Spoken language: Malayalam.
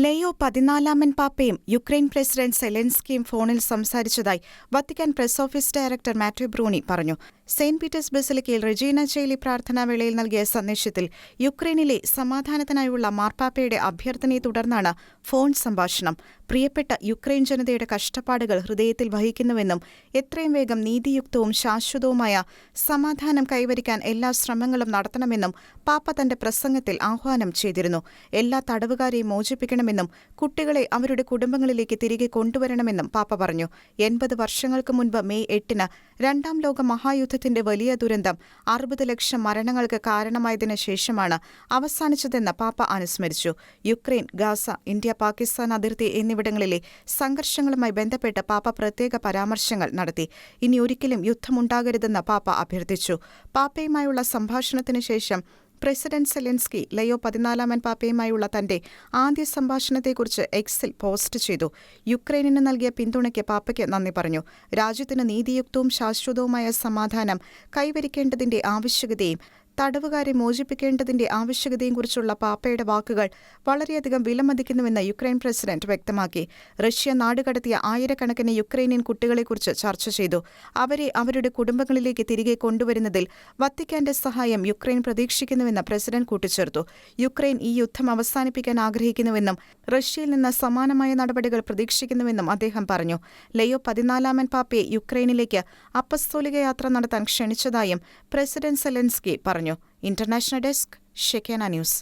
ലെയോ 14 പാപ്പയും യുക്രൈൻ പ്രസിഡന്റ് സെലൻസ്കിയും ഫോണിൽ സംസാരിച്ചതായി Vatican press office director Matteo Bruni പറഞ്ഞു. സെന്റ് പീറ്റേഴ്സ് ബസിലിക്കയിൽ റെജീന ചേലി പ്രാർത്ഥനാവേളയിൽ നൽകിയ സന്ദേശത്തിൽ യുക്രൈനിലെ സമാധാനത്തിനായുള്ള മാർപ്പാപ്പയുടെ അഭ്യർത്ഥനയെ തുടർന്നാണ് ഫോൺ സംഭാഷണം. പ്രിയപ്പെട്ട യുക്രൈൻ ജനതയുടെ കഷ്ടപ്പാടുകൾ ഹൃദയത്തിൽ വഹിക്കുന്നുവെന്നും എത്രയും വേഗം നീതിയുക്തവും ശാശ്വതവുമായ സമാധാനം കൈവരിക്കാൻ എല്ലാ ശ്രമങ്ങളും നടത്തണമെന്നും പാപ്പ തന്റെ പ്രസംഗത്തിൽ ആഹ്വാനം ചെയ്തിരുന്നു. എല്ലാ തടവുകാരെയും മോചിപ്പിക്കണമെന്നും കുട്ടികളെ അവരുടെ കുടുംബങ്ങളിലേക്ക് തിരികെ കൊണ്ടുവരണമെന്നും പാപ്പ പറഞ്ഞു. 80 വർഷങ്ങൾക്ക് മുൻപ് മെയ് 8 രണ്ടാം ലോക മഹായുദ്ധത്തിന്റെ വലിയ ദുരന്തം 60 ലക്ഷം മരണങ്ങൾക്ക് കാരണമായതിനു ശേഷമാണ് അവസാനിച്ചതെന്ന് പാപ്പ അനുസ്മരിച്ചു. യുക്രൈൻ, ഗാസ, ഇന്ത്യ പാകിസ്ഥാൻ അതിർത്തി എന്നിവിടങ്ങളിലെ സംഘർഷങ്ങളുമായി ബന്ധപ്പെട്ട് പാപ്പ പ്രത്യേക പരാമർശങ്ങൾ നടത്തി. ഇനി ഒരിക്കലും യുദ്ധമുണ്ടാകരുതെന്ന് പാപ്പ അഭ്യർത്ഥിച്ചു. പാപ്പയുമായുള്ള സംഭാഷണത്തിനു ശേഷം പ്രസിഡന്റ് സെലൻസ്കി ലെയോ 14 പാപ്പയുമായുള്ള തന്റെ ആദ്യ സംഭാഷണത്തെക്കുറിച്ച് എക്സിൽ പോസ്റ്റ് ചെയ്തു. യുക്രൈനിന് നൽകിയ പിന്തുണയ്ക്ക് പാപ്പയ്ക്ക് നന്ദി പറഞ്ഞു. രാജ്യത്തിന് നീതിയുക്തവും ശാശ്വതവുമായ സമാധാനം കൈവരിക്കേണ്ടതിന്റെ ആവശ്യകതയും തടവുകാരെ മോചിപ്പിക്കേണ്ടതിന്റെ ആവശ്യകതയെക്കുറിച്ചുള്ള പാപ്പയുടെ വാക്കുകൾ വളരെയധികം വിലമതിക്കുന്നുവെന്ന് യുക്രൈൻ പ്രസിഡന്റ് വ്യക്തമാക്കി. റഷ്യ നാടുകടത്തിയ ആയിരക്കണക്കിന് യുക്രൈനിയൻ കുട്ടികളെക്കുറിച്ച് ചർച്ച ചെയ്തു. അവരെ അവരുടെ കുടുംബങ്ങളിലേക്ക് തിരികെ കൊണ്ടുവരുന്നതിൽ വത്തിക്കാന്റെ സഹായം യുക്രൈൻ പ്രതീക്ഷിക്കുന്നുവെന്ന് പ്രസിഡന്റ് കൂട്ടിച്ചേർത്തു. യുക്രൈൻ ഈ യുദ്ധം അവസാനിപ്പിക്കാൻ ആഗ്രഹിക്കുന്നുവെന്നും റഷ്യയിൽ നിന്ന് സമാനമായ നടപടികൾ പ്രതീക്ഷിക്കുന്നുവെന്നും അദ്ദേഹം പറഞ്ഞു. ലെയോ 14 പാപ്പയെ യുക്രൈനിലേക്ക് അപ്പസ്തോലിക യാത്ര നടത്താൻ ക്ഷണിച്ചതായും പ്രസിഡന്റ് സെലൻസ്കി പറഞ്ഞു. International desk, Shekinah news.